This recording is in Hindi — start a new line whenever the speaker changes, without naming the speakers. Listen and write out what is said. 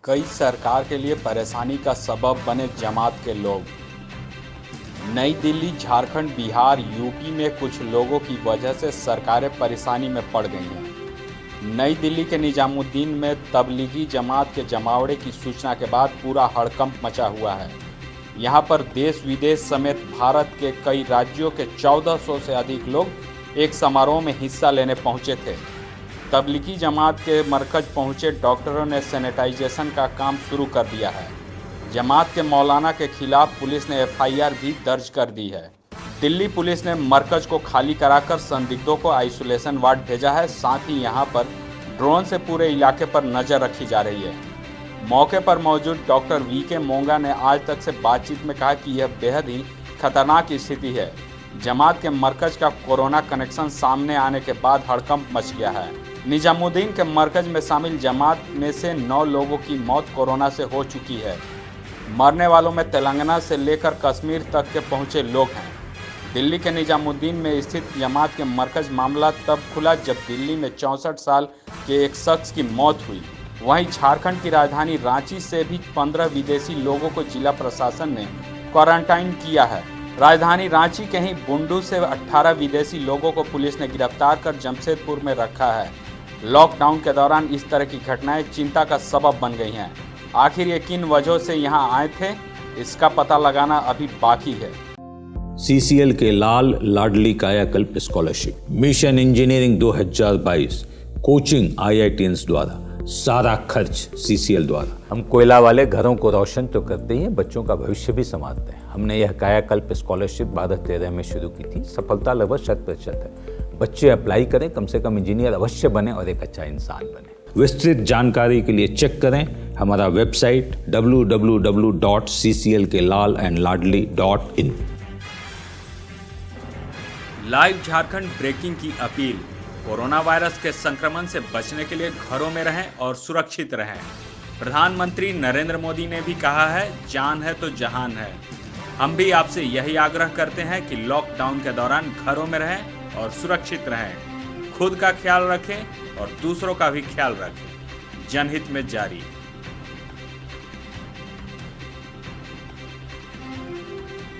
कई सरकार के लिए परेशानी का सबब बने जमात के लोग। नई दिल्ली, झारखंड, बिहार, यूपी में कुछ लोगों की वजह से सरकारें परेशानी में पड़ गई हैं। नई दिल्ली के निजामुद्दीन में तबलीगी जमात के जमावड़े की सूचना के बाद पूरा हड़कंप मचा हुआ है। यहां पर देश विदेश समेत भारत के कई राज्यों के 1400 से अधिक लोग एक समारोह में हिस्सा लेने पहुंचे थे। तबलीगी जमात के मरकज पहुंचे डॉक्टरों ने सैनिटाइजेशन का काम शुरू कर दिया है। जमात के मौलाना के खिलाफ पुलिस ने एफआईआर भी दर्ज कर दी है। दिल्ली पुलिस ने मरकज को खाली कराकर संदिग्धों को आइसोलेशन वार्ड भेजा है। साथ ही यहां पर ड्रोन से पूरे इलाके पर नजर रखी जा रही है। मौके पर मौजूद डॉक्टर वीके मोंगा ने आज तक से बातचीत में कहा कि यह बेहद ही खतरनाक स्थिति है। जमात के मरकज का कोरोना कनेक्शन सामने आने के बाद हड़कंप मच गया है। निजामुद्दीन के मरकज में शामिल जमात में से 9 लोगों की मौत कोरोना से हो चुकी है। मरने वालों में तेलंगाना से लेकर कश्मीर तक के पहुंचे लोग हैं। दिल्ली के निजामुद्दीन में स्थित जमात के मरकज मामला तब खुला जब दिल्ली में 64 साल के एक शख्स की मौत हुई। वहीं झारखंड की राजधानी रांची से भी 15 विदेशी लोगों को जिला प्रशासन ने क्वारंटाइन किया है। राजधानी रांची के ही बुंडू से 18 विदेशी लोगों को पुलिस ने गिरफ्तार कर जमशेदपुर में रखा है। लॉकडाउन के दौरान इस तरह की घटनाएं चिंता का सबब बन गई हैं। आखिर ये किन वजहों से यहाँ आए थे, इसका पता लगाना अभी बाकी है।
सीसीएल के लाल लाडली कायाकल्प scholarship, mission engineering 2022, coaching IITians द्वारा, सारा खर्च सीसीएल द्वारा।
हम कोयला वाले घरों को रोशन तो करते ही हैं, बच्चों का भविष्य भी संवारते हैं। हमने यह कायाकल्प स्कॉलरशिप 2013 में शुरू की थी। सफलता लगभग 100% है। बच्चे अप्लाई करें, कम से कम इंजीनियर अवश्य बने और एक अच्छा इंसान बने।
विस्तृत जानकारी के लिए चेक करें हमारा website www.cclkellalandladli.in।
Live Jharkhand breaking की अपील। कोरोना वायरस के संक्रमण से बचने के लिए घरों में रहें और सुरक्षित रहें। प्रधानमंत्री नरेंद्र मोदी ने भी कहा है, जान है तो जहान है। हम भी आपसे यही आग्रह करते हैं कि लॉकडाउन के दौरान घरों में रहें और सुरक्षित रहें। खुद का ख्याल रखें और दूसरों का भी ख्याल रखें। जनहित में जारी।